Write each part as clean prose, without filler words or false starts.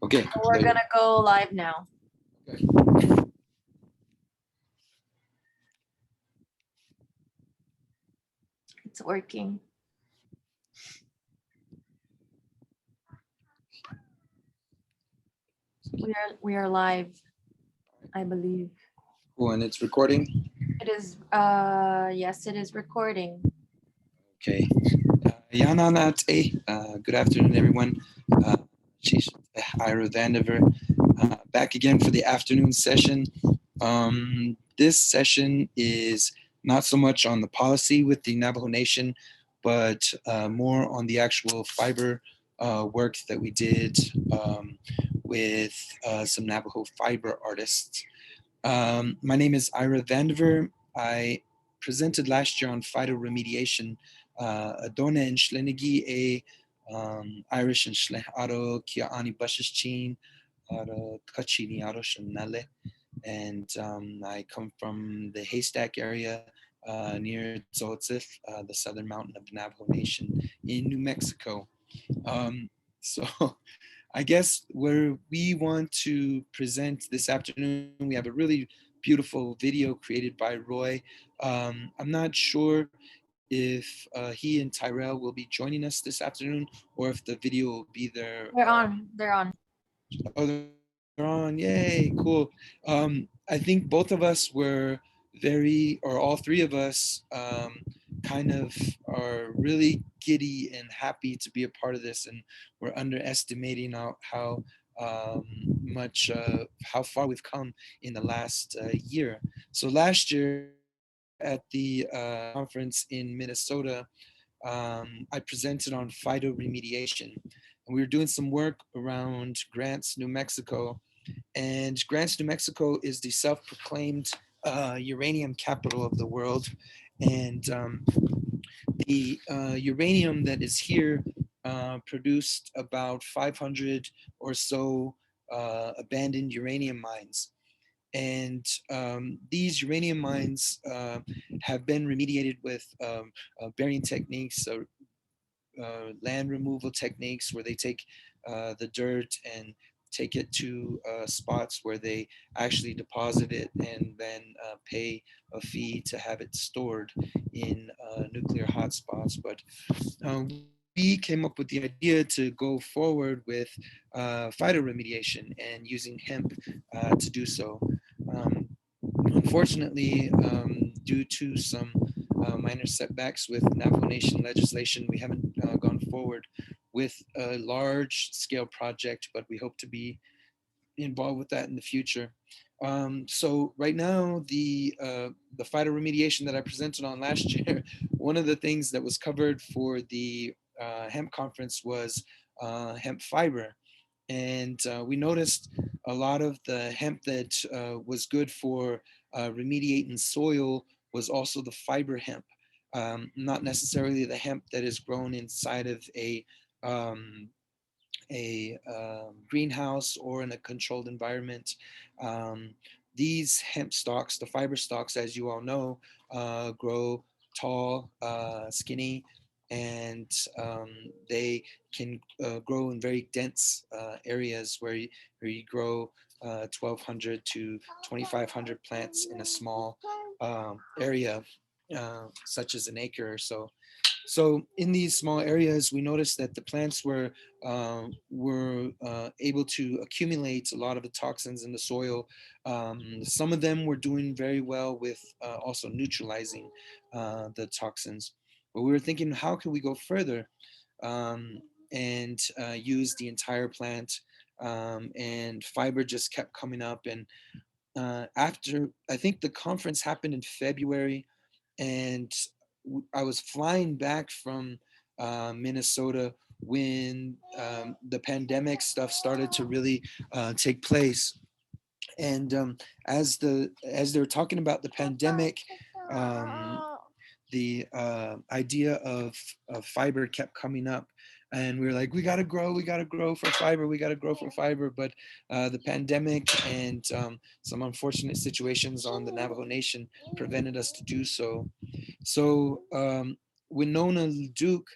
Okay. We're gonna go live now. Okay. It's working. We are live, I believe. Cool, and it's recording. It is yes, it is recording. Okay. Good afternoon, everyone. She's Ira Vandever, back again for the afternoon session. This session is not so much on the policy with the Navajo Nation, but more on the actual fiber work that we did with some Navajo fiber artists. My name is Ira Vandever. I presented last year on phytoremediation. Adona and Shlenigi a Irish and Shle Aro Kia Ani Bashichin Aro Kachini Aro Shanale. And I come from the Haystack area near Tzotzif, the southern mountain of the Navajo Nation in New Mexico. So I guess where we want to present this afternoon, we have a really beautiful video created by Roy. I'm not sure if he and Tyrrell will be joining us this afternoon or if the video will be there. They're on. They're on. Oh, they're on. Yay, cool. I think both of us were or all three of us kind of are really giddy and happy to be a part of this. And we're underestimating how much, how far we've come in the last year. So last year at the conference in Minnesota, I presented on phytoremediation. And we were doing some work around Grants, New Mexico. And Grants, New Mexico is the self-proclaimed uranium capital of the world. And the uranium that is here produced about 500 or so abandoned uranium mines. And these uranium mines have been remediated with burying techniques, land removal techniques, where they take the dirt and take it to spots where they actually deposit it and then pay a fee to have it stored in nuclear hotspots. But we came up with the idea to go forward with phytoremediation and using hemp to do so. Um, Unfortunately, due to some minor setbacks with Navajo Nation legislation, we haven't gone forward with a large scale project, but we hope to be involved with that in the future. So right now, the phytoremediation that I presented on last year, one of the things that was covered for the hemp conference was hemp fiber. And we noticed a lot of the hemp that was good for remediating soil was also the fiber hemp, not necessarily the hemp that is grown inside of um, a greenhouse or in a controlled environment. Um, these hemp stalks, the fiber stalks, as you all know, grow tall, skinny, and they can grow in very dense areas where you grow 1,200 to 2,500 plants in a small area, such as an acre or so. So in these small areas, we noticed that the plants were able to accumulate a lot of the toxins in the soil. Some of them were doing very well with also neutralizing the toxins. But we were thinking, how can we go further um, and use the entire plant? And fiber just kept coming up. And after, I think the conference happened in February, and I was flying back from Minnesota when the pandemic stuff started to really take place. And as they were talking about the pandemic, um, the idea of fiber kept coming up. And we were like, we got to grow for fiber, we got to grow for fiber. But the pandemic and some unfortunate situations on the Navajo Nation prevented us to do so. So Winona Duke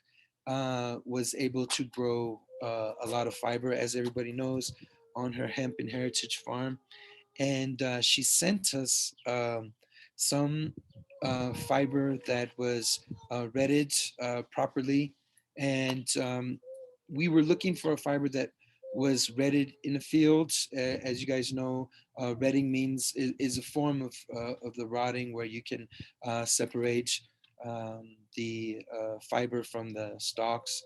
was able to grow a lot of fiber, as everybody knows, on her hemp and heritage farm. And she sent us some fiber that was retted properly. And we were looking for a fiber that was retted in the fields. As you guys know, retting means is a form of the rotting where you can separate the fiber from the stalks.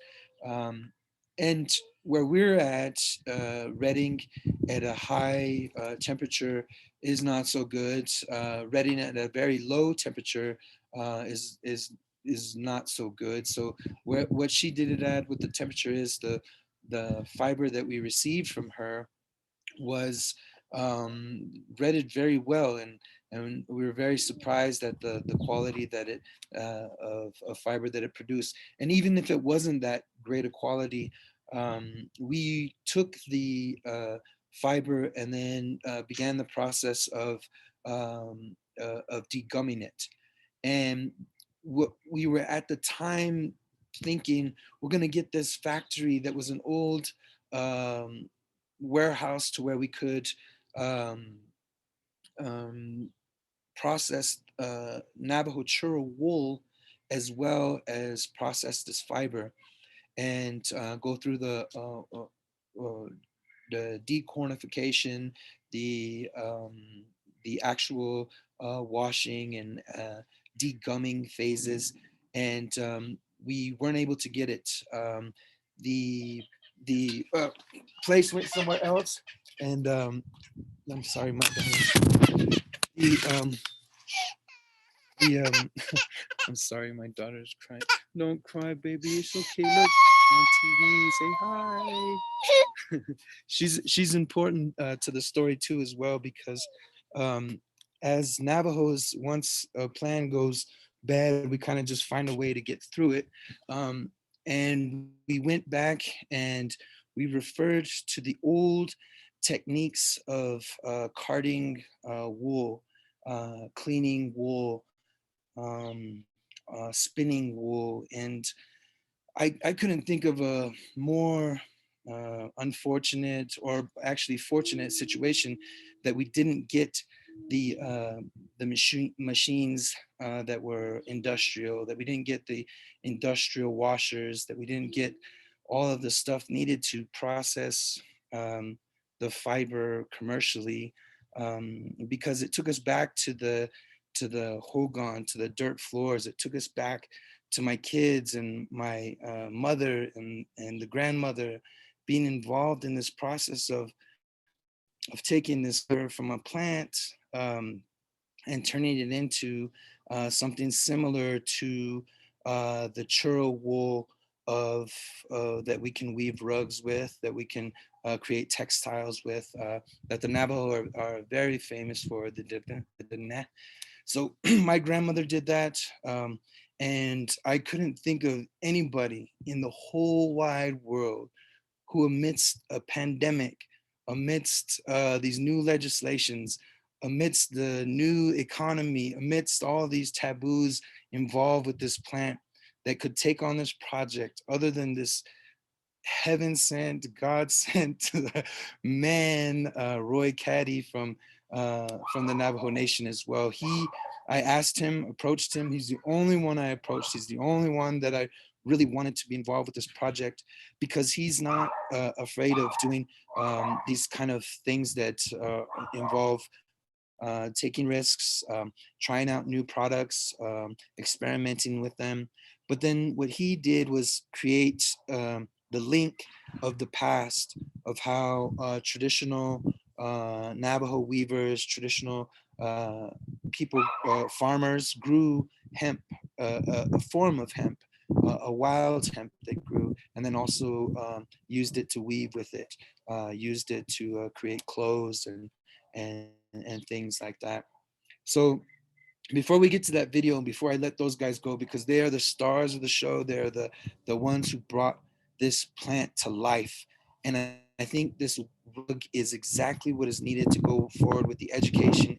Um, and where we're at, retting at a high temperature is not so good. Retting at a very low temperature is not so good. So what she did it at with the temperature is the fiber that we received from her was read very well, and we were very surprised at the quality that it of fiber that it produced. And even if it wasn't that great a quality, we took the fiber and then began the process of degumming it. And what we were at the time thinking, we're going to get this factory that was an old um, warehouse to where we could um, um, process Navajo churro wool as well as process this fiber and go through the decornification, the actual washing and degumming phases, and we weren't able to get it. The the place went somewhere else, and I'm sorry, my the I'm sorry, my daughter's crying. Don't cry, baby. It's okay. Look on TV. Say hi. She's important to the story too as well because um, as Navajos, once a plan goes bad, we kind of just find a way to get through it. And we went back and we referred to the old techniques of carding wool, cleaning wool, spinning wool, and I couldn't think of a more unfortunate or actually fortunate situation that we didn't get the machines that were industrial, that we didn't get the industrial washers, that we didn't get all of the stuff needed to process the fiber commercially, because it took us back to the hogan, to the dirt floors. It took us back to my kids and my mother and the grandmother being involved in this process of taking this fiber from a plant and turning it into something similar to the churro wool of that we can weave rugs with, that we can create textiles with, that the Navajo are very famous for, the so my grandmother did that. And I couldn't think of anybody in the whole wide world who, amidst a pandemic, amidst these new legislations, amidst the new economy, amidst all these taboos involved with this plant, that could take on this project other than this heaven sent, God sent man, Roy Caddy from the Navajo Nation as well. I asked him, approached him. He's the only one I approached. He's the only one that I really wanted to be involved with this project, because he's not afraid of doing these kind of things that involve taking risks, trying out new products, experimenting with them. But then what he did was create the link of the past of how traditional Navajo weavers, traditional people, farmers grew hemp, a form of hemp, a wild hemp they grew, and then also used it to weave with it, used it to create clothes and things like that. So before we get to that video and before I let those guys go, because they are the stars of the show, they're the ones who brought this plant to life. And I think this rug is exactly what is needed to go forward with the education,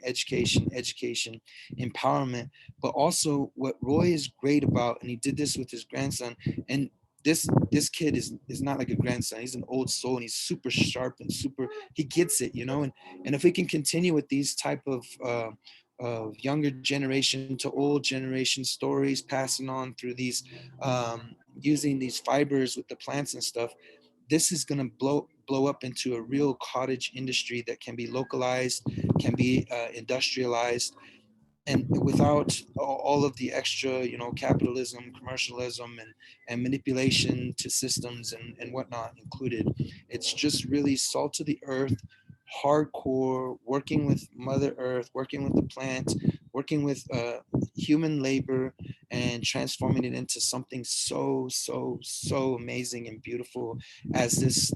empowerment, but also what Roy is great about, and he did this with his grandson. And this kid is not like a grandson. He's an old soul, and he's super sharp and super. He gets it, you know. And if we can continue with these type of younger generation to old generation stories, passing on through these, using these fibers with the plants and stuff, this is going to blow up into a real cottage industry that can be localized, can be industrialized, and without all of the extra, you know, capitalism, commercialism, and manipulation to systems and whatnot included. It's just really salt of the earth, hardcore, working with Mother Earth, working with the plant, working with human labor, and transforming it into something so amazing and beautiful as this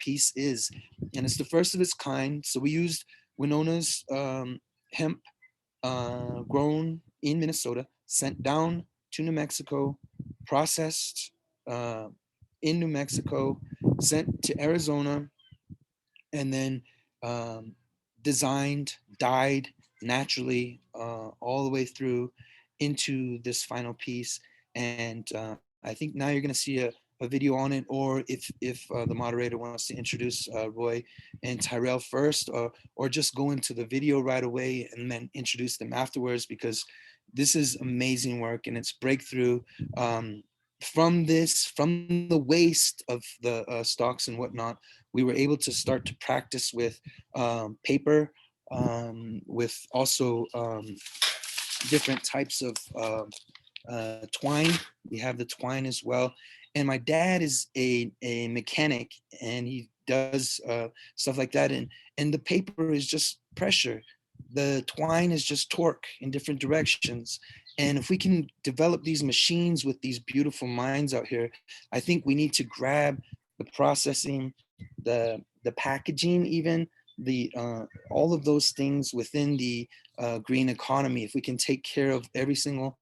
piece is. And it's the first of its kind. So we used Winona's hemp, grown in Minnesota, sent down to New Mexico, processed uh, in New Mexico, sent to Arizona, and then um, designed, dyed naturally all the way through into this final piece. And I think now you're going to see a video on it, or if the moderator wants to introduce Roy and Tyrrell first, or just go into the video right away and then introduce them afterwards, because this is amazing work and it's breakthrough. From the waste of the stalks and whatnot, we were able to start to practice with paper, with also different types of twine. We have the twine as well. And my dad is a mechanic, and he does stuff like that. And the paper is just pressure. The twine is just torque in different directions. And if we can develop these machines with these beautiful minds out here, I think we need to grab the processing, the packaging, even the all of those things within the green economy. If we can take care of every single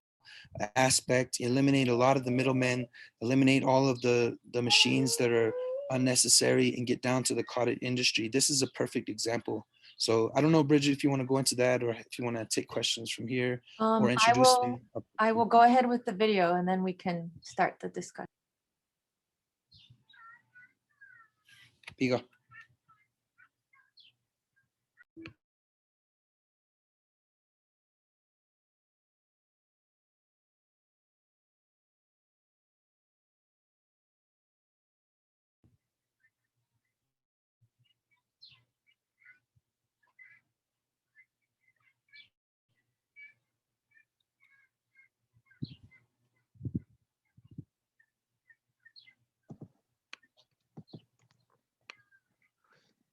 aspect, eliminate a lot of the middlemen, eliminate all of the machines that are unnecessary, and get down to the cottage industry. This is a perfect example. So I don't know, Bridget, if you want to go into that, or if you want to take questions from here, or I introduce will them. I will go ahead with the video and then we can start the discussion. Here you go.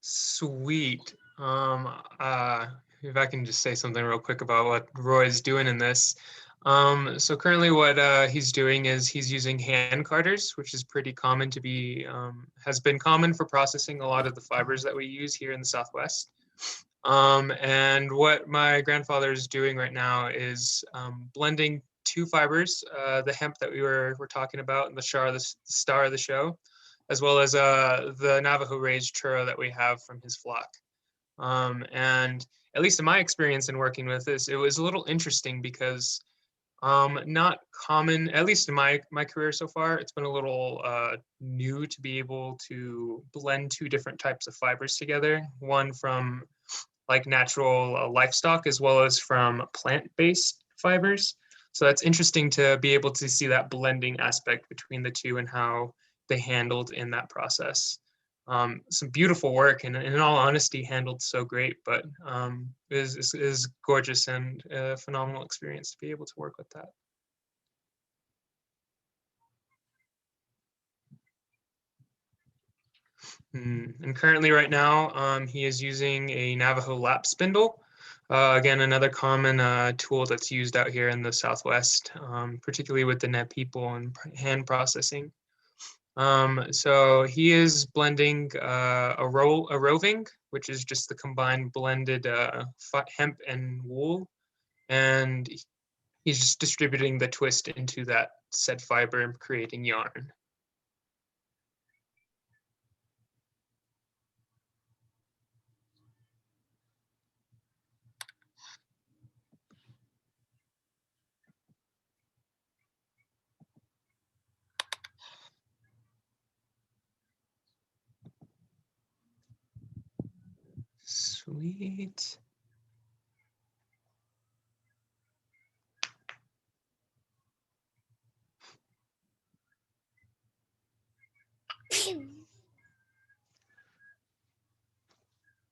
Sweet. If I can just say something real quick about what Roy's doing in this. So currently what he's doing is he's using hand carders, which is pretty common to be, has been common for processing a lot of the fibers that we use here in the Southwest. And what my grandfather is doing right now is blending two fibers, the hemp that we're talking about, and the star of the show, as well as the Navajo raised churro that we have from his flock. And at least in my experience in working with this, it was a little interesting because not common, at least in my career so far, it's been a little new to be able to blend two different types of fibers together, one from like natural livestock as well as from plant-based fibers. So that's interesting to be able to see that blending aspect between the two and how they handled in that process. Some beautiful work, and in all honesty, handled so great, but it is gorgeous and a phenomenal experience to be able to work with that. And currently right now, he is using a Navajo lap spindle. Again, another common tool that's used out here in the Southwest, particularly with the Net people and hand processing. So he is blending a roving, which is just the combined blended hemp and wool, and he's just distributing the twist into that said fiber and creating yarn. Sweet.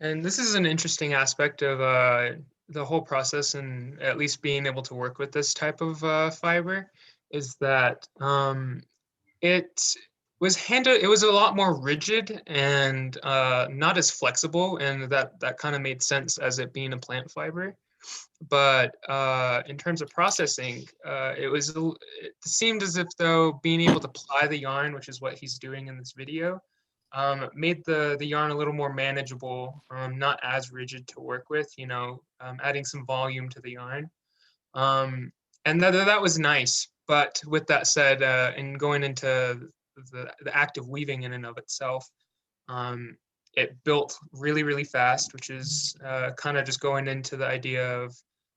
And this is an interesting aspect of the whole process, and at least being able to work with this type of fiber, is that it it was a lot more rigid and not as flexible, and that kind of made sense as it being a plant fiber. But in terms of processing, it seemed as if though being able to ply the yarn, which is what he's doing in this video, made the yarn a little more manageable, not as rigid to work with, adding some volume to the yarn. And that was nice. But with that said, and going into the act of weaving in and of itself, it built really, really fast, which is kind of just going into the idea of,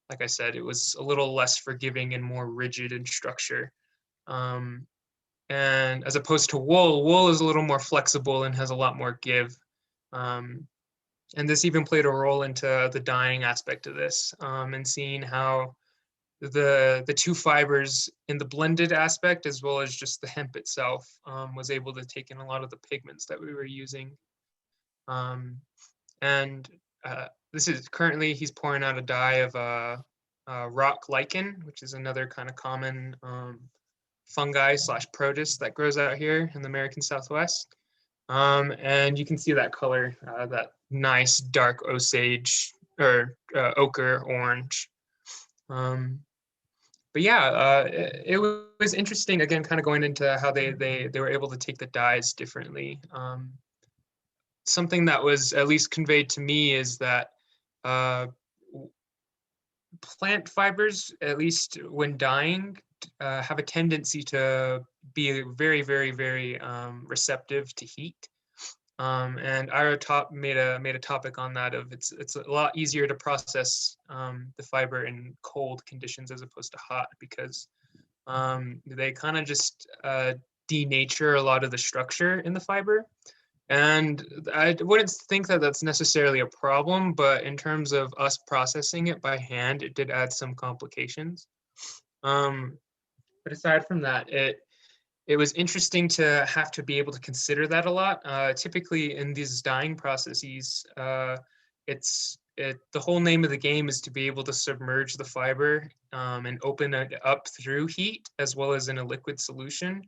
like I said, it was a little less forgiving and more rigid in structure. And as opposed to wool is a little more flexible and has a lot more give. And this even played a role into the dyeing aspect of this, and seeing how the two fibers in the blended aspect, as well as just the hemp itself, was able to take in a lot of the pigments that we were using. And this is currently, he's pouring out a dye of rock lichen, which is another kind of common fungi / produce that grows out here in the American Southwest. And you can see that color, that nice dark osage or ochre orange. But yeah, it was interesting, again, kind of going into how they were able to take the dyes differently. Something that was at least conveyed to me is that plant fibers, at least when dyeing, have a tendency to be very, very, very receptive to heat. And Ira made a topic on that of it's a lot easier to process the fiber in cold conditions as opposed to hot, because they kind of just denature a lot of the structure in the fiber. And I wouldn't think that that's necessarily a problem, but in terms of us processing it by hand, it did add some complications. But aside from that, it was interesting to have to be able to consider that a lot. Typically in these dyeing processes, the whole name of the game is to be able to submerge the fiber and open it up through heat, as well as in a liquid solution,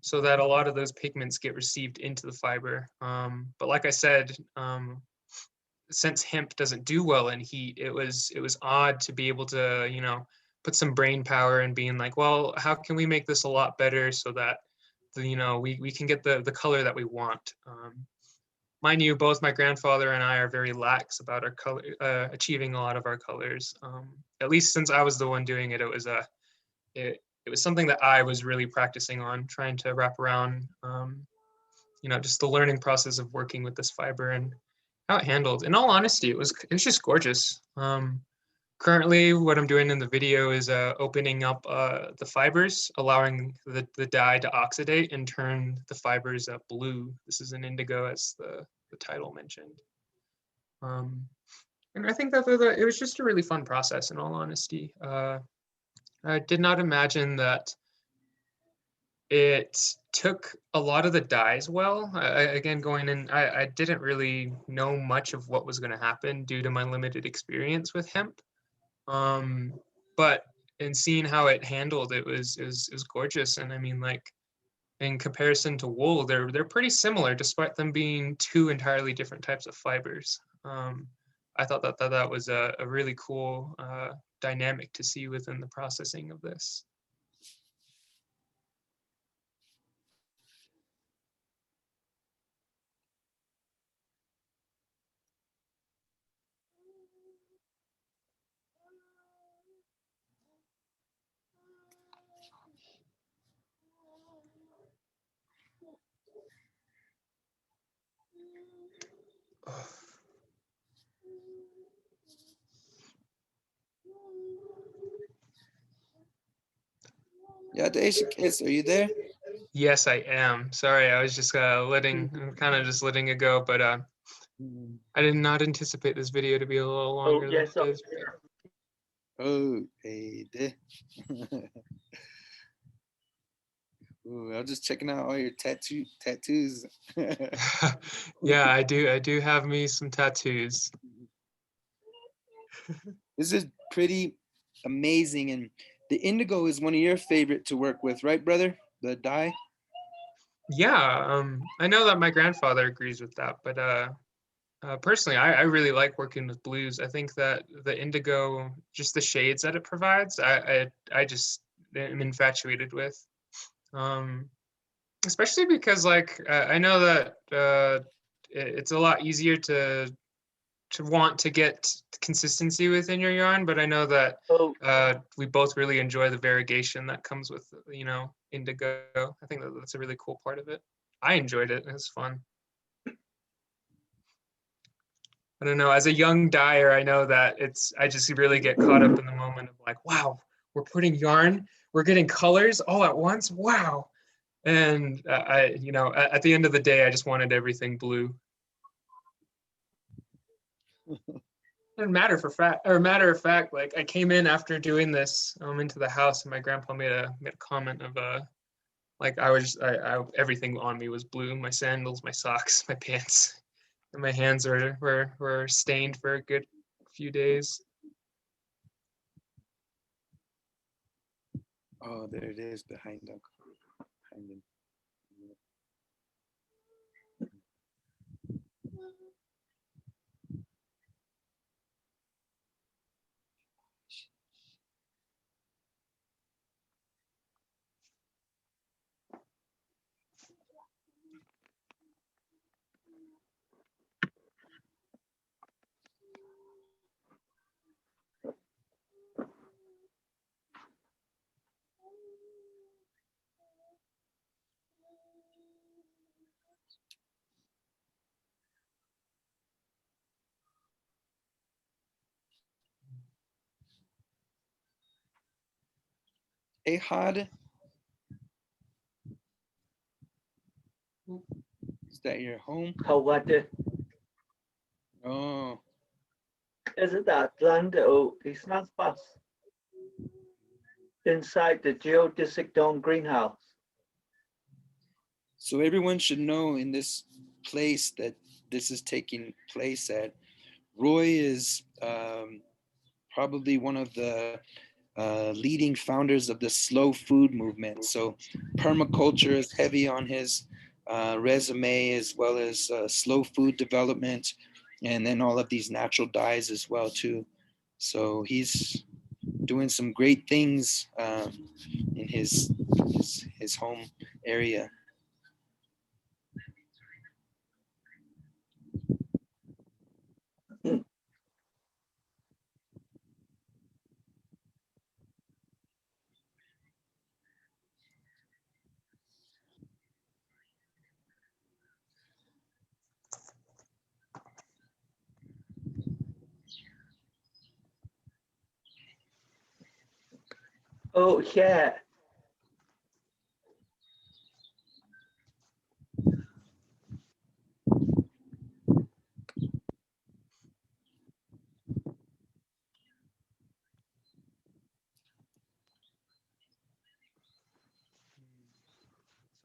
so that a lot of those pigments get received into the fiber. But like I said, since hemp doesn't do well in heat, it was odd to be able to, put some brain power in being like, well, how can we make this a lot better so that we can get the color that we want. Mind you, both my grandfather and I are very lax about our color, achieving a lot of our colors. At least since I was the one doing it, it was something that I was really practicing on, trying to wrap around, just the learning process of working with this fiber and how it handled. In all honesty, it was just gorgeous. Currently, what I'm doing in the video is opening up the fibers, allowing the dye to oxidate and turn the fibers blue. This is an indigo, as the title mentioned. And I think that it was just a really fun process, in all honesty. I did not imagine that it took a lot of the dyes well. Again, going in, I didn't really know much of what was going to happen due to my limited experience with hemp. But in seeing how it handled, it was gorgeous. And I mean, like, in comparison to wool, they're pretty similar, despite them being two entirely different types of fibers. I thought that was a really cool dynamic to see within the processing of this. Yeah, the Asian kids, are you there? Yes, I am. Sorry, I was just letting it go. But I did not anticipate this video to be a little longer than yes, it is. Oh, hey, Ooh, I was just checking out all your tattoos. Yeah, I do have me some tattoos. This is pretty amazing, and the indigo is one of your favorite to work with, right, brother? The dye. Yeah, I know that my grandfather agrees with that, but personally, I really like working with blues. I think that the indigo, just the shades that it provides, I just am infatuated with. Um, Especially because like I know that it's a lot easier to want to get consistency within your yarn, but I know that Oh, we both really enjoy the variegation that comes with indigo. I think that's a really cool part of it. I enjoyed it. It was fun. I don't know. As a young dyer, I know that I just really get caught up in the moment of like, wow, we're putting yarn, we're getting colors all at once. Wow. And at the end of the day, I just wanted everything blue. And matter of fact, like I came in after doing this into the house, and my grandpa made a comment of like everything on me was blue, my sandals, my socks, my pants, and my hands were stained for a good few days. Oh, there it is behind them. Behind him. Hey, Had, is that your home? how what Oh, is it that land? Oh, it's not bus inside the geodesic dome greenhouse. so everyone should know in this place that this is taking place at. Roy is probably one of the leading founders of the slow food movement. So permaculture is heavy on his resume, as well as slow food development, and then all of these natural dyes as well too. So he's doing some great things in his home area. Oh, yeah.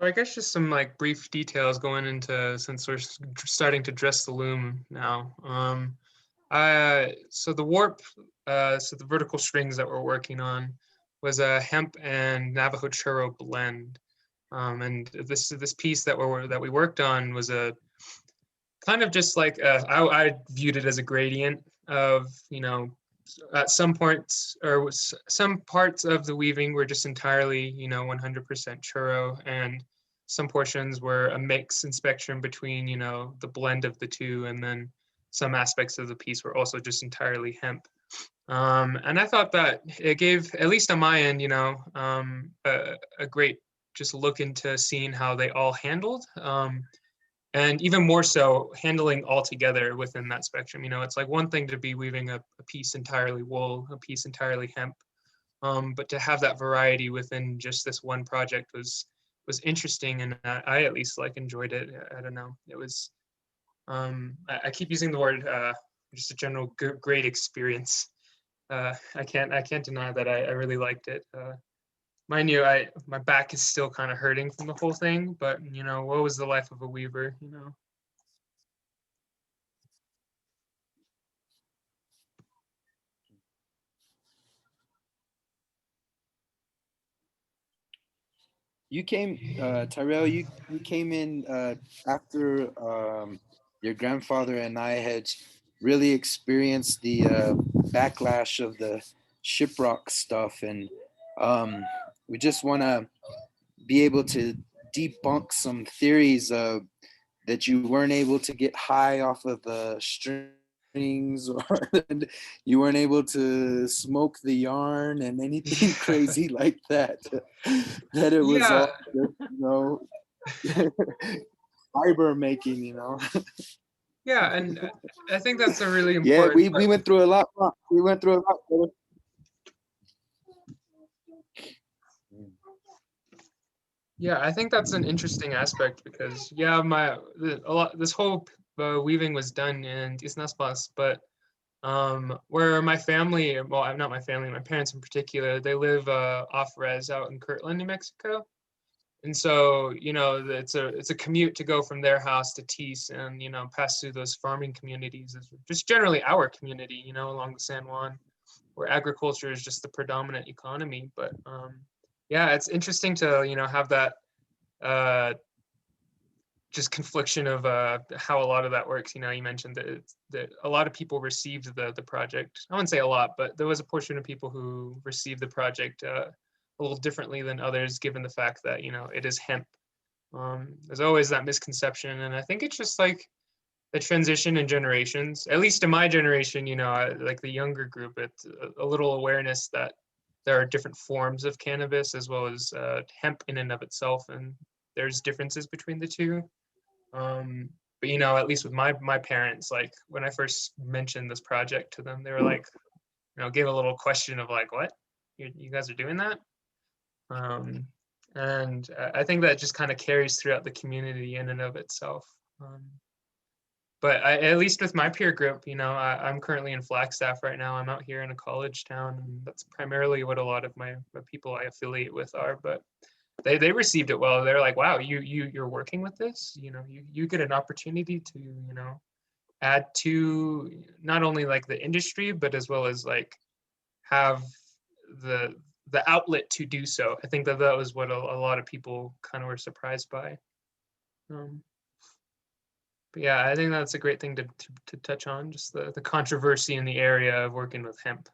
So I guess just some like brief details going into, since we're starting to dress the loom now. So the warp, so the vertical strings that we're working on was a hemp and Navajo churro blend. And this piece that we worked on was a kind of just like I viewed it as a gradient of, at some points or some parts of the weaving were just entirely 100% churro, and some portions were a mix and spectrum between the blend of the two, and then some aspects of the piece were also just entirely hemp. And I thought that it gave, at least on my end, a great just look into seeing how they all handled. And even more so handling all together within that spectrum. It's like one thing to be weaving a piece entirely wool, a piece entirely hemp, but to have that variety within just this one project was interesting, and I at least like enjoyed it. I don't know, it was I keep using the word just a general great experience. I can't deny that I really liked it. Mind you, my back is still kind of hurting from the whole thing, but you know, what was the life of a weaver, you know? You came, Tyrrell, you came in after your grandfather and I had really experienced the backlash of the shiprock stuff, and we just want to be able to debunk some theories that you weren't able to get high off of the strings, or you weren't able to smoke the yarn and anything crazy like that. That it was Yeah, all just, fiber making, yeah, and I think that's a really Yeah, important we went through a lot. We went through a lot. Brother. Yeah, I think that's an interesting aspect because yeah, this whole weaving was done in Isnaspas, but where my family, well, not my family, my parents in particular, they live off res out in Kirtland, New Mexico. And so, you know, it's a commute to go from their house to Tees and, you know, pass through those farming communities. It's just generally our community, you know, along the San Juan, where agriculture is just the predominant economy. But yeah, it's interesting to, you know, have that uh, just confliction of how a lot of that works. You know, you mentioned that a lot of people received the project. I wouldn't say a lot, but there was a portion of people who received the project a little differently than others, given the fact that, you know, it is hemp. There's always that misconception, and I think it's just like the transition in generations. At least in my generation, you know, like the younger group, it's a little awareness that there are different forms of cannabis as well as hemp in and of itself, and there's differences between the two. Um, but you know, at least with my parents, like when I first mentioned this project to them, they were like, you know, gave a little question of like, what? You guys are doing that? Um, and I think that just kind of carries throughout the community in and of itself. Um, but at least with my peer group, you know, I'm currently in Flagstaff right now. I'm out here in a college town, and that's primarily what a lot of my people I affiliate with are. But they received it well. They're like, wow, you're working with this. You know, you get an opportunity to, you know, add to not only like the industry, but as well as like have the the outlet to do so. I think that that was what a lot of people kind of were surprised by. Um, but yeah, I think that's a great thing to touch on, just the controversy in the area of working with hemp.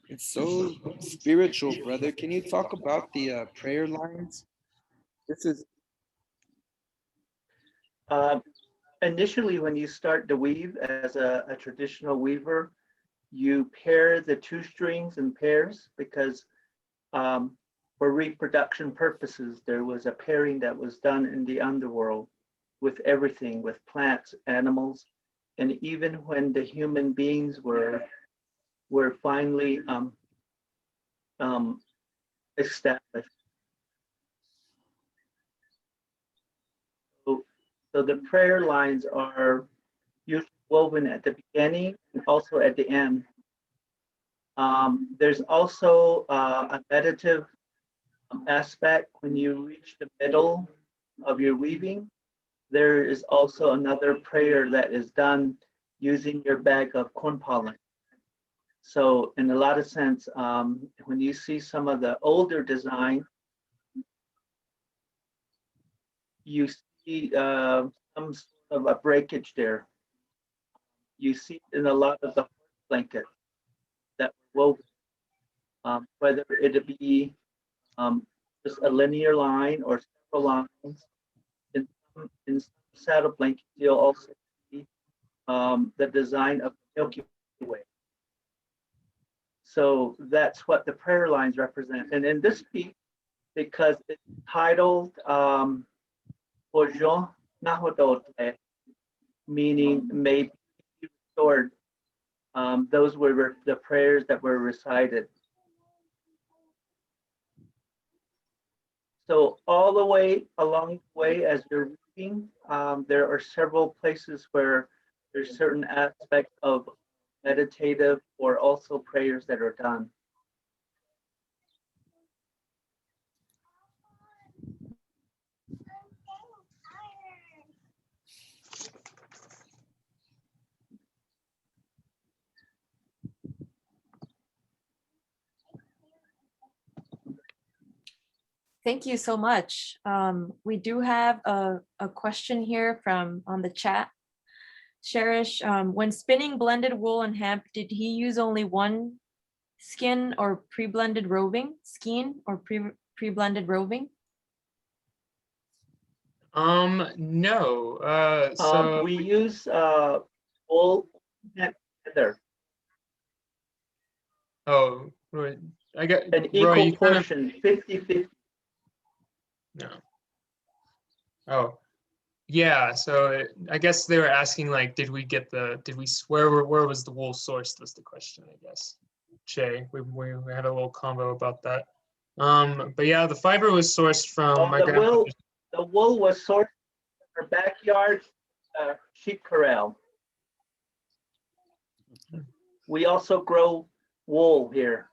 It's so spiritual, brother. Can you talk about the prayer lines? This is Uh, Initially, when you start to weave as a traditional weaver, you pair the two strings in pairs because um, for reproduction purposes, there was a pairing that was done in the underworld with everything, with plants, animals, and even when the human beings were finally um, established. So, so the prayer lines are usually woven at the beginning and also at the end. There's also a meditative aspect when you reach the middle of your weaving. There is also another prayer that is done using your bag of corn pollen. So, in a lot of sense, when you see some of the older design, you see some sort of a breakage there. You see it in a lot of the blankets that were woven, whether it be just a linear line or several lines. In some saddle blanket, you'll also see the design of the Milky Way. So that's what the prayer lines represent. And in this piece, because it's titled Ojo Nahodote, meaning may be restored, those were the prayers that were recited. So all the way along the way as you're reading, there are several places where there's certain aspects of meditative or also prayers that are done. Thank you so much. We do have a question here from on the chat. Cherish, when spinning blended wool and hemp, did he use only one skin or pre-blended roving skein or pre-blended roving? No. So We use wool and heather, oh, Roy, I got an Roy, equal you kind of portion, 50-50. no. Oh, yeah. So I guess they were asking like, did we where was the wool sourced? Was the question, I guess. Che, we had a little convo about that. But yeah, the fiber was sourced from my grandfather's. The wool was sourced in our backyard sheep corral. We also grow wool here.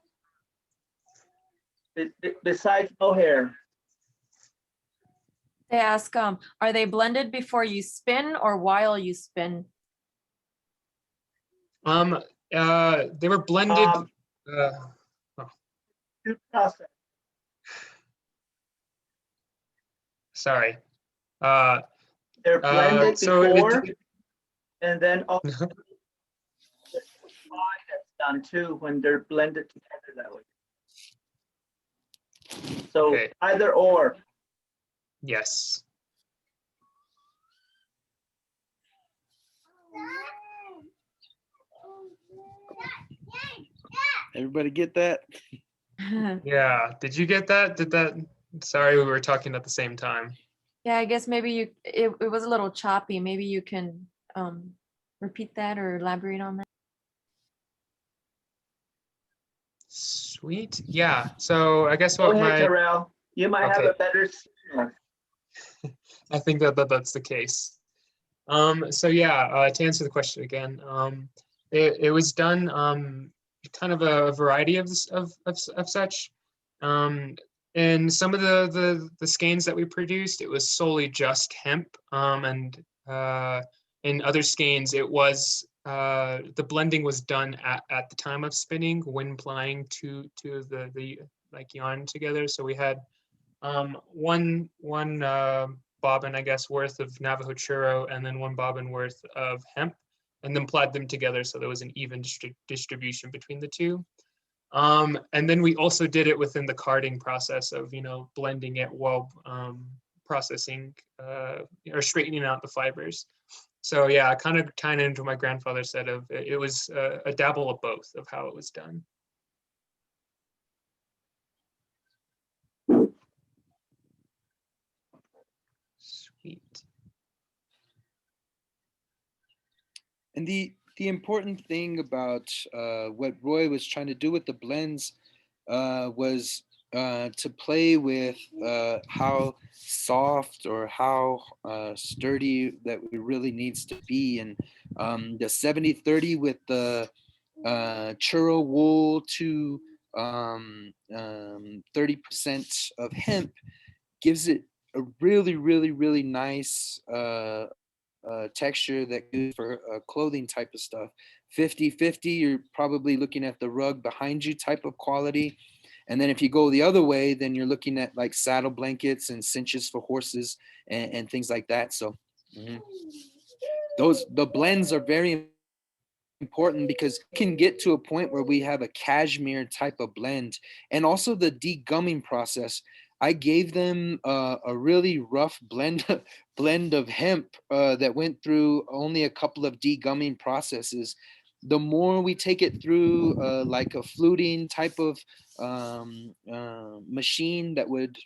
Besides mohair, They ask, are they blended before you spin or while you spin? They were blended. two process. Sorry. They're blended so before, and then also the dye that's done too when they're blended together that way. So Okay. either or. Yes. Everybody get that? Yeah. Did you get that? Sorry, we were talking at the same time. Yeah, I guess maybe it was a little choppy. Maybe you can repeat that or elaborate on that. Sweet. Yeah. So I guess Go what ahead, Tyrrell. You might have Okay. a better signal. I think that's the case. So yeah, to answer the question again, it was done kind of a variety of such. In some of the skeins that we produced, it was solely just hemp, and in other skeins, it was the blending was done at the time of spinning when plying to the like yarn together. So we had one bobbin, I guess, worth of Navajo churro, and then one bobbin worth of hemp, and then plied them together so there was an even distribution between the two. And then we also did it within the carding process of, blending it while processing or straightening out the fibers. So yeah, kind of tying into what my grandfather said of it was a dabble of both of how it was done. Sweet. And the important thing about what Roy was trying to do with the blends was to play with how soft or how sturdy that it really needs to be. And the 70-30 with the churro wool to 30% of hemp gives it a really, really, really nice texture that good for clothing type of stuff. 50-50, you're probably looking at the rug behind you type of quality. And then if you go the other way, then you're looking at like saddle blankets and cinches for horses and things like that. So the blends are very important because you can get to a point where we have a cashmere type of blend. And also the degumming process. I gave them a really rough blend blend of hemp that went through only a couple of degumming processes, the more we take it through like a fluting type of machine that would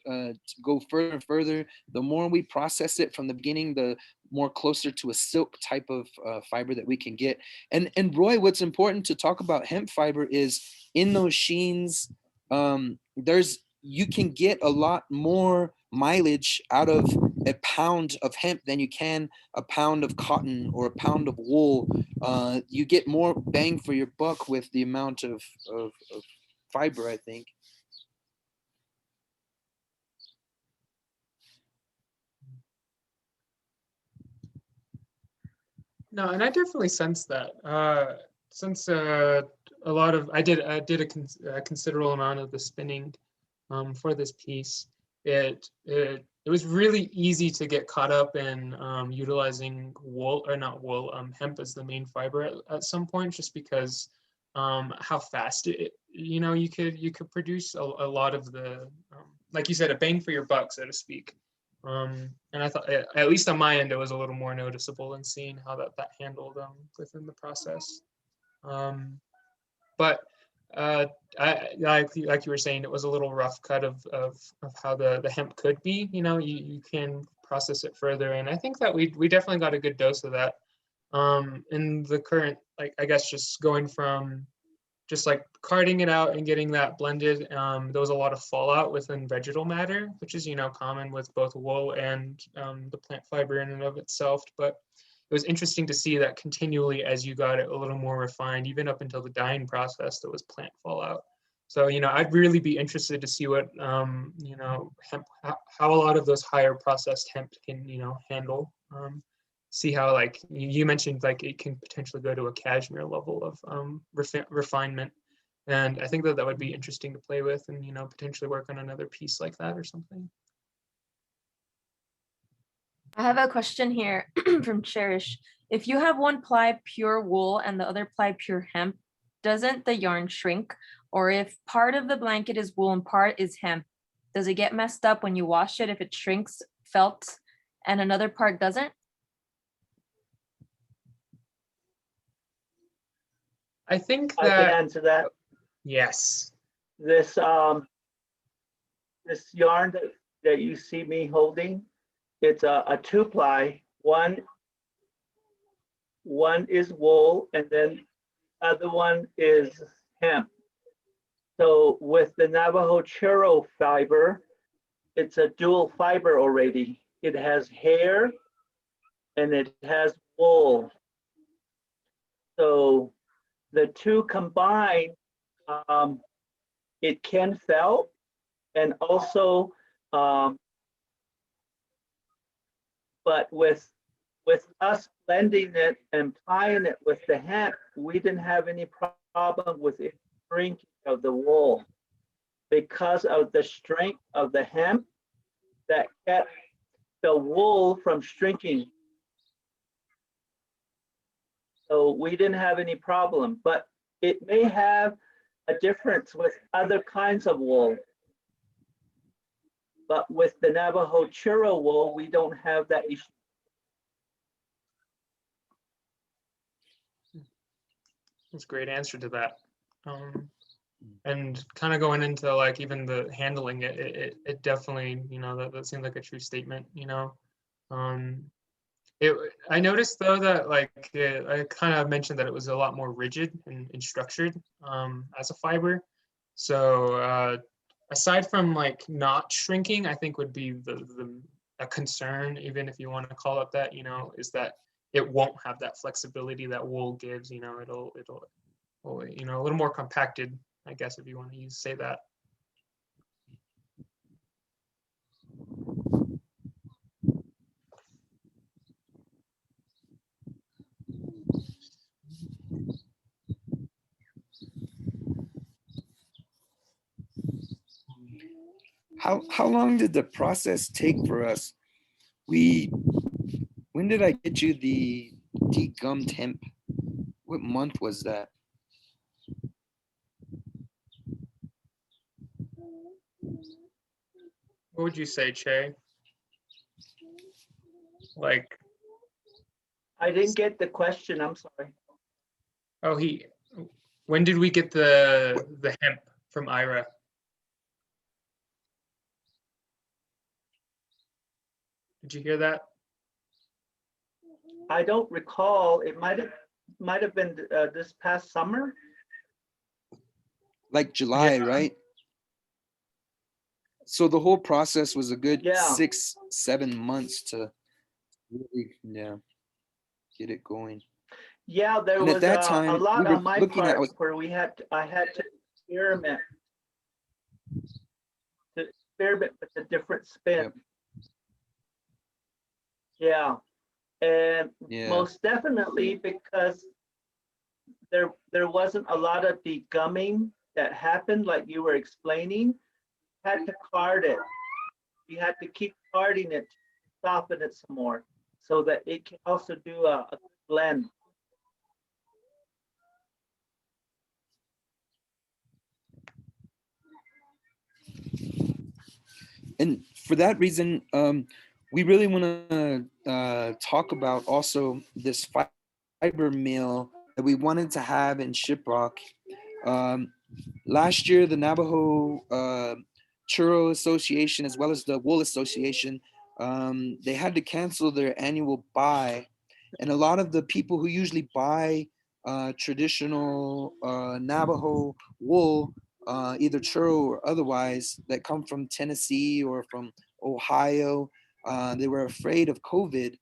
go further and further, the more we process it from the beginning, the more closer to a silk type of fiber that we can get. And Roy, what's important to talk about hemp fiber is in those sheens, there's you can get a lot more mileage out of a pound of hemp than you can a pound of cotton or a pound of wool. You get more bang for your buck with the amount of fiber, I think. No, and I definitely sense that. Since a lot of I did a considerable amount of the spinning for this piece. It was really easy to get caught up in utilizing wool, or not wool, hemp as the main fiber at some point, just because how fast you could produce a lot of the like you said, a bang for your buck, so to speak. And I thought, at least on my end, it was a little more noticeable in seeing how that handled within the process. But I like you were saying, it was a little rough cut of how the hemp could be. You can process it further, and I think that we definitely got a good dose of that. In the current, like, I guess, just going from just like carting it out and getting that blended, there was a lot of fallout within vegetal matter, which is common with both wool and the plant fiber in and of itself. But it was interesting to see that continually as you got it a little more refined, even up until the dyeing process, there was plant fallout. So I'd really be interested to see what hemp, how a lot of those higher processed hemp can handle. See how, like you mentioned, like it can potentially go to a cashmere level of refinement, and I think that would be interesting to play with, and potentially work on another piece like that or something. I have a question here from Cherish. If you have one ply pure wool and the other ply pure hemp, doesn't the yarn shrink? Or if part of the blanket is wool and part is hemp, does it get messed up when you wash it if it shrinks felt and another part doesn't? I think I can that, answer that. yes. This this yarn that you see me holding, it's a 2-ply. One is wool, and then other one is hemp. So with the Navajo churro fiber, it's a dual fiber already. It has hair and it has wool. So the two combined, it can felt, and also, but with us blending it and plying it with the hemp, we didn't have any problem with it shrinking of the wool because of the strength of the hemp that kept the wool from shrinking. So we didn't have any problem, but it may have a difference with other kinds of wool. But with the Navajo churro wool, we don't have that issue. That's a great answer to that. And kind of going into like even the handling it definitely, that seemed like a true statement, I noticed though that like I kind of mentioned that it was a lot more rigid and structured as a fiber. So aside from like not shrinking, I think would be a concern, even if you want to call it that, is that it won't have that flexibility that wool gives. It'll a little more compacted, I guess, if you want to say that. How long did the process take for us? When did I get you the degummed hemp? What month was that? What would you say, Che? Like, I didn't get the question. I'm sorry. oh, when did we get the hemp from Ira? Did you hear that? I don't recall. It might have been this past summer. Like July, Yeah. right? So the whole process was a good Yeah. 6-7 months to really, yeah, get it going. Yeah, there And at was that a time, lot we were on my looking at, part where I had to experiment with a different spin. Yep. Yeah, and yeah, most definitely because there wasn't a lot of degumming that happened, like you were explaining. Had to card it. You had to keep carding it, soften it some more, so that it can also do a blend. and for that reason, we really want to talk about also this fiber mill that we wanted to have in Shiprock. Um, Last year, the Navajo Churro Association, as well as the Wool Association, they had to cancel their annual buy. And a lot of the people who usually buy traditional Navajo wool, either churro or otherwise, that come from Tennessee or from Ohio, they were afraid of COVID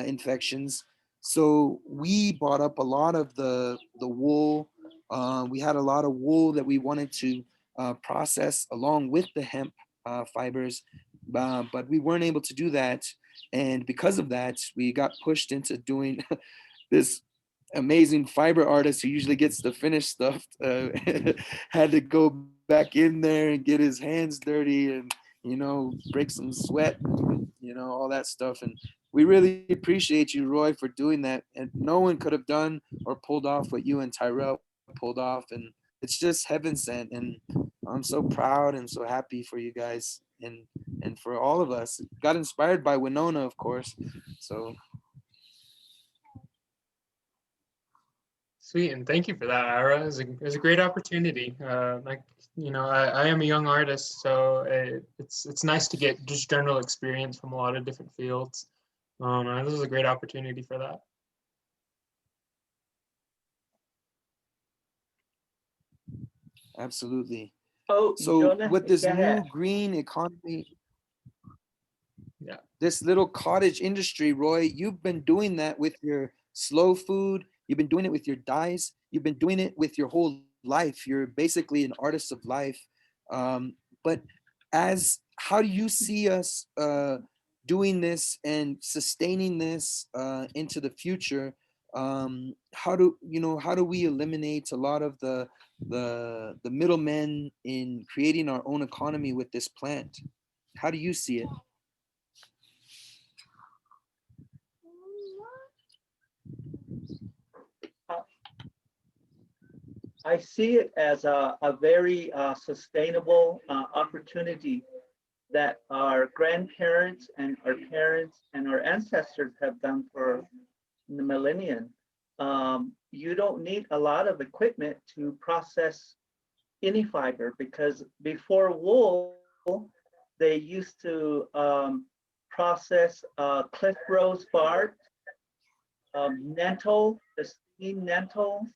infections. So we bought up a lot of the wool. We had a lot of wool that we wanted to process along with the hemp fibers, but we weren't able to do that. And because of that, we got pushed into doing this amazing fiber artist who usually gets the finished stuff had to go back in there and get his hands dirty and break some sweat, all that stuff. And we really appreciate you, Roy, for doing that. And no one could have done or pulled off what you and Tyrrell pulled off. And it's just heaven sent. And I'm so proud and so happy for you guys and for all of us. Got inspired by Winona, of course. So Sweet, and thank you for that, Ira. It's a great opportunity. I am a young artist, so it's nice to get just general experience from a lot of different fields. This is a great opportunity for that. absolutely. Oh, So Jonah, with this go new ahead. green economy, Yeah. this little cottage industry, Roy, you've been doing that with your slow food. You've been doing it with your dyes. You've been doing it with your whole life. You're basically an artist of life. But how do you see us doing this and sustaining this into the future? How do we eliminate a lot of the middlemen in creating our own economy with this plant? How do you see it? I see it as a very sustainable opportunity that our grandparents and our parents and our ancestors have done for the millennium. You don't need a lot of equipment to process any fiber because before wool, they used to process cliff rose bark, nettle, the stinging nettles,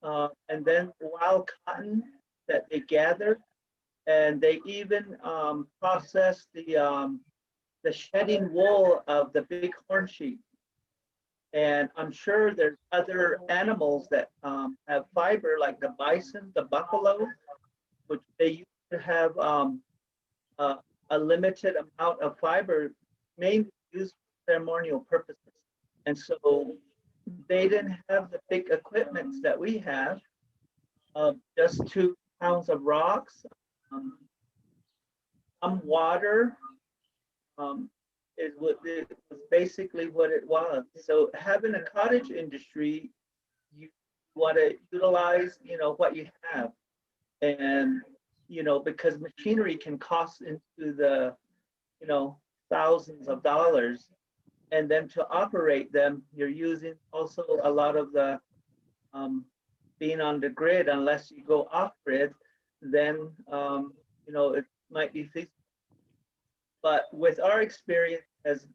and then wild cotton that they gathered, and they even processed the shedding wool of the bighorn sheep. And I'm sure there's other animals that have fiber, like the bison, the buffalo, which they used to have uh, a limited amount of fiber, mainly used for ceremonial purposes. And so they didn't have the big equipment that we have, just 2 pounds of rocks, um, some water, is what it was basically what it was. So having a cottage industry, you want to utilize, what you have. And, because machinery can cost into the, thousands of dollars. And then to operate them, you're using also a lot of the being on the grid. Unless you go off grid, then it might be feasible. But with our experience as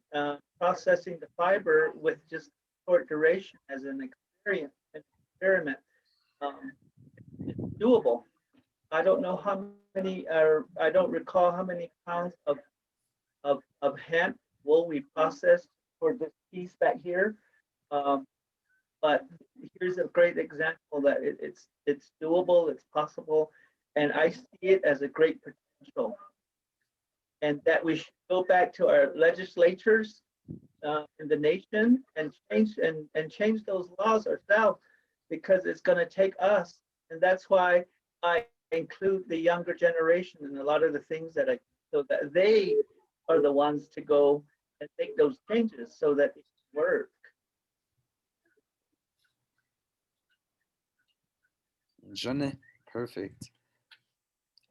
processing the fiber with just short duration as an experiment, it's doable. I don't know how many, I don't recall how many pounds of hemp wool we processed for this piece back here. But here's a great example that it's doable, it's possible, and I see it as a great potential. And that we should go back to our legislatures in the nation and change those laws ourselves, because it's going to take us. And that's why I include the younger generation in a lot of the things that so that they are the ones to go and make those changes so that it can work. Perfect.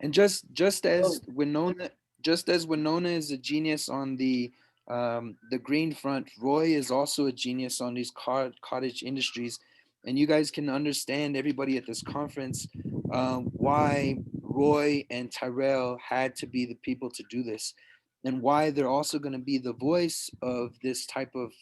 And just as Winona is a genius on the green front, Roy is also a genius on these cottage industries. And you guys can understand, everybody at this conference, why Roy and Tyrrell had to be the people to do this, and why they're also going to be the voice of this type of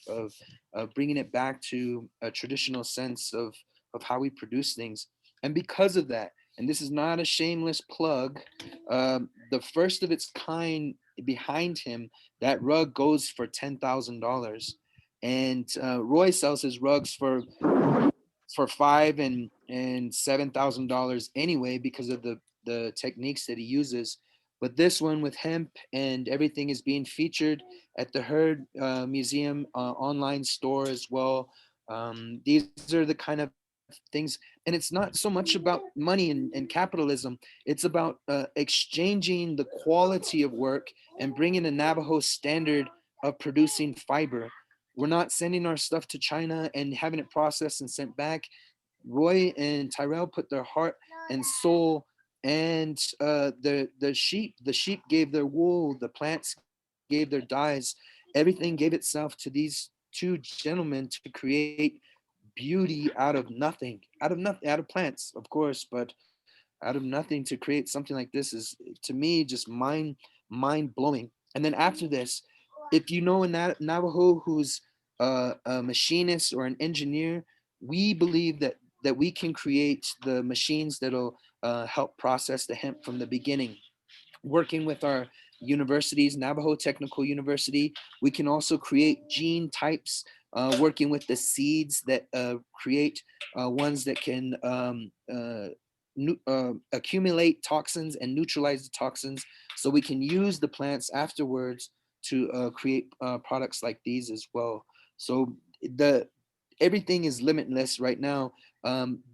bringing it back to a traditional sense of how we produce things. And because of that, and this is not a shameless plug, the first of its kind behind him, that rug goes for $10,000, and Roy sells his rugs for $5,000 and $7,000 anyway, because of the techniques that he uses. But this one with hemp and everything is being featured at the Herd Museum online store as well. These are the kind of things, and it's not so much about money and capitalism. It's about exchanging the quality of work and bringing a Navajo standard of producing fiber. We're not sending our stuff to China and having it processed and sent back. Roy and Tyrrell put their heart and soul, and the sheep gave their wool, the plants gave their dyes, everything gave itself to these two gentlemen to create beauty out of plants, of course, but out of nothing to create something like this is, to me, just mind blowing. And then after this, if you know a Navajo who's a machinist or an engineer, we believe that we can create the machines that'll help process the hemp from the beginning. Working with our universities, Navajo Technical University, we can also create gene types, working with the seeds that create ones that can accumulate toxins and neutralize the toxins, so we can use the plants afterwards to create products like these as well. So everything is limitless right now,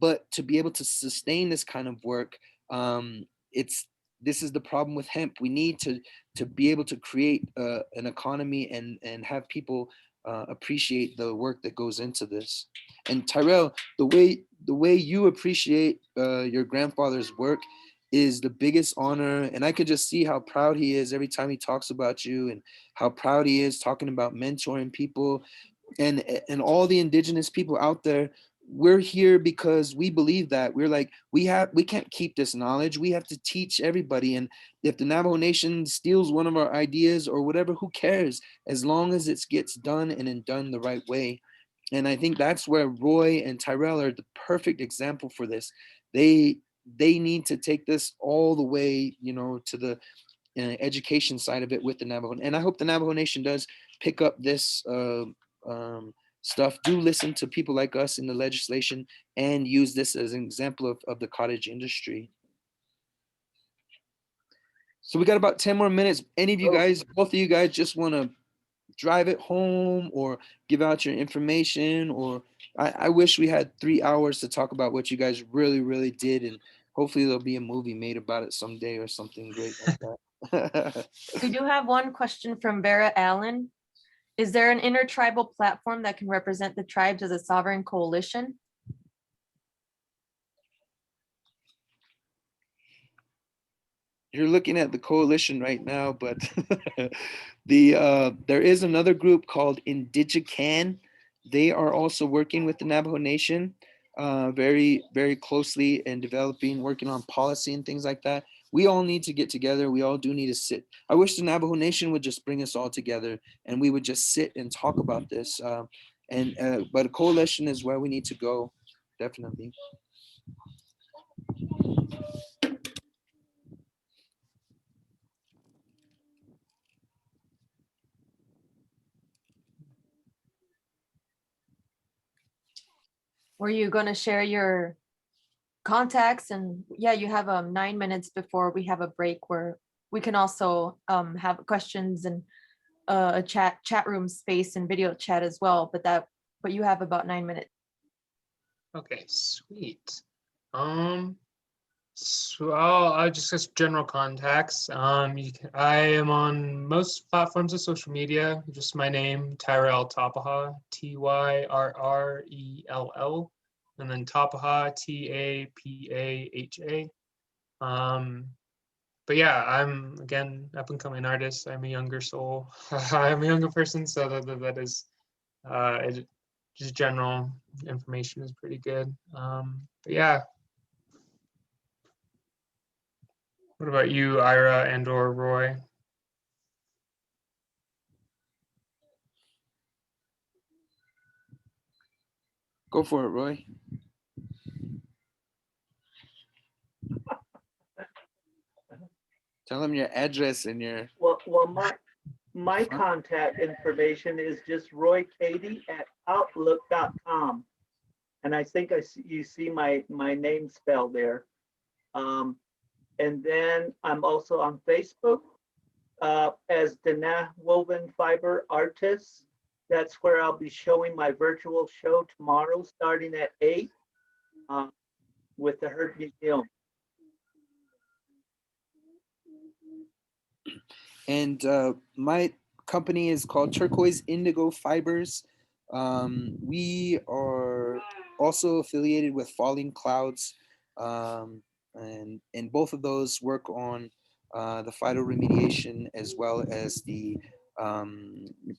but to be able to sustain this kind of work, this is the problem with hemp. We need to be able to create an economy and have people appreciate the work that goes into this. And Tyrrell, the way you appreciate your grandfather's work is the biggest honor. And I could just see how proud he is every time he talks about you, and how proud he is talking about mentoring people, and all the indigenous people out there. We're here because we believe that we're like, we can't keep this knowledge. We have to teach everybody. And if the Navajo Nation steals one of our ideas or whatever, who cares, as long as it gets done and done the right way. And I think that's where Roy and Tyrrell are the perfect example for this. They need to take this all the way, to the education side of it with the Navajo. And I hope the Navajo Nation does pick up this stuff. Do listen to people like us in the legislation and use this as an example of the cottage industry. So we got about 10 more minutes. Any of you guys, both of you guys, just want to drive it home or give out your information? Or I wish we had 3 hours to talk about what you guys really, really did. And hopefully there'll be a movie made about it someday or something great like that. We do have one question from Vera Allen. Is there an intertribal platform that can represent the tribes as a sovereign coalition? you're looking at the coalition right now, but there is another group called Indigican. They are also working with the Navajo Nation very, very closely and developing, working on policy and things like that. We all need to get together. We all do need to sit. I wish the Navajo Nation would just bring us all together and we would just sit and talk about this. But a coalition is where we need to go, definitely. Were you going to share your contacts? And yeah, you have 9 minutes before we have a break where we can also have questions and a chat room space and video chat as well. But you have about 9 minutes. Okay, sweet. So I'll just general contacts. I am on most platforms of social media. Just my name, Tyrrell Tapaha, Tyrrell, and then Tapaha, Tapaha. But yeah, I'm again up and coming artist. I'm a younger soul. I'm a younger person, so that is just general information is pretty good. But yeah. What about you, Ira and/or Roy? Go for it, Roy. Tell them your address and your. Well, my contact information is just roycady@outlook.com. And I think you see my name spelled there. And then I'm also on Facebook as Dana Woven Fiber Artist. That's where I'll be showing my virtual show tomorrow, starting at 8 with the Herd Museum. And my company is called Turquoise Indigo Fibers. We are also affiliated with Falling Clouds, and both of those work on the phytoremediation as well as the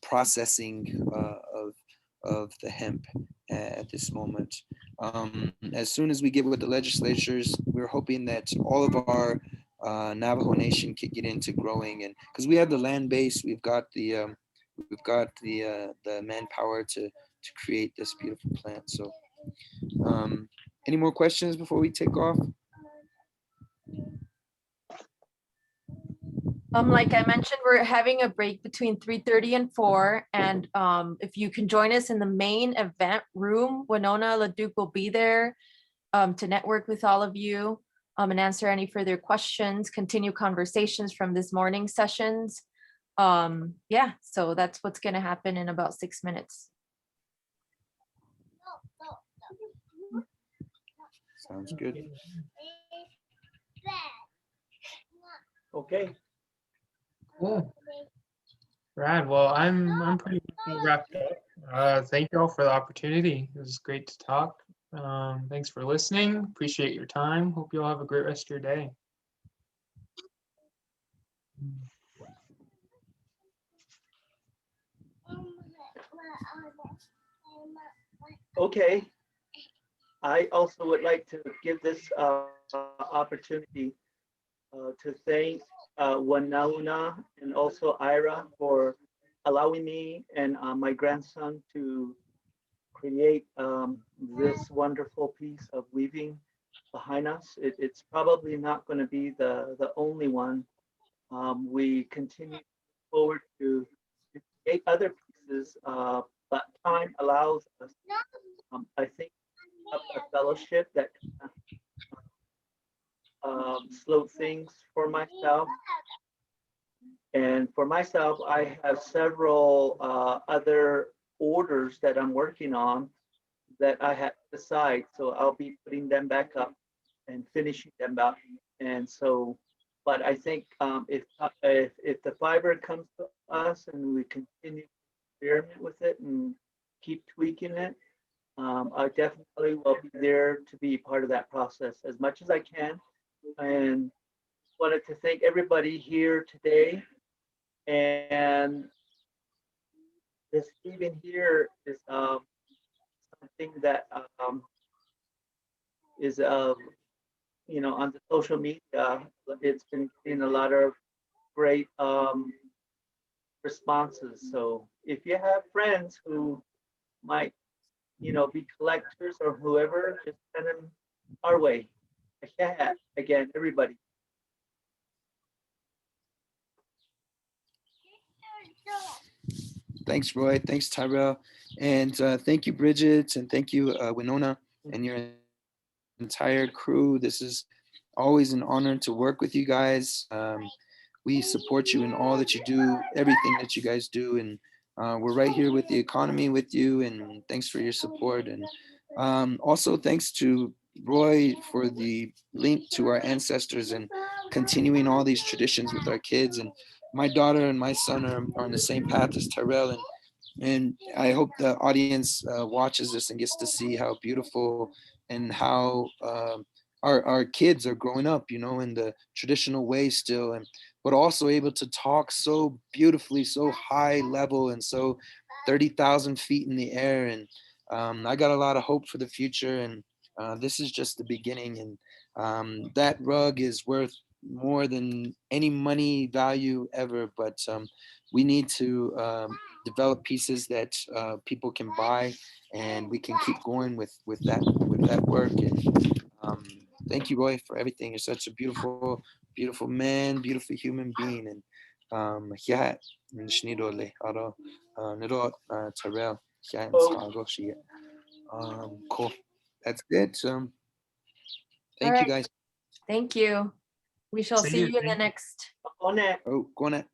processing of the hemp at this moment. As soon as we get with the legislatures, we're hoping that all of our Navajo Nation could get into growing, and because we have the land base, we've got the manpower to create this beautiful plant. So, any more questions before we take off? Like I mentioned, we're having a break between 3:30 and 4. And if you can join us in the main event room, Winona LaDuke will be there to network with all of you and answer any further questions, continue conversations from this morning's sessions. Yeah, so that's what's going to happen in about 6 minutes. Sounds good. Okay. Cool. Right. Well, I'm pretty much wrapped up. Thank you all for the opportunity. It was great to talk. Thanks for listening. Appreciate your time. Hope you all have a great rest of your day. Okay. I also would like to give this opportunity to thank Winona and also Ira for allowing me and my grandson to create this wonderful piece of weaving behind us. It's probably not going to be the only one. We continue forward to create other pieces, but time allows us. I think a fellowship that slow things for myself. And for myself, I have several other orders that I'm working on that I have to decide. So I'll be putting them back up and finishing them up. And so, but I think if the fiber comes to us and we continue to experiment with it and keep tweaking it, I definitely will be there to be part of that process as much as I can. And wanted to thank everybody here today. And this evening here is something that is on the social media. It's been getting a lot of great responses. So if you have friends who might be collectors or whoever, just send them our way. Yeah, again, everybody. Thanks, Roy. Thanks, Tyrrell. And thank you, Bridget. And thank you, Winona, and your entire crew. This is always an honor to work with you guys. We support you in all that you do, everything that you guys do. And we're right here with the economy with you. And thanks for your support. And also thanks to Roy for the link to our ancestors and continuing all these traditions with our kids. And my daughter and my son are on the same path as Tyrrell. And I hope the audience watches this and gets to see how beautiful and how our kids are growing up, in the traditional way still, and but also able to talk so beautifully, so high level, and so 30,000 feet in the air. And I got a lot of hope for the future. And this is just the beginning. And that rug is worth more than any money value ever. But we need to develop pieces that people can buy, and we can keep going with that work. And thank you, Roy, for everything. You're such a beautiful, beautiful man, beautiful human being. And yeah, Tyrrell. Cool. That's it. Thank you, right. guys. Thank you. We shall See see you. you in the Thank you. next. On that. Oh, go on it.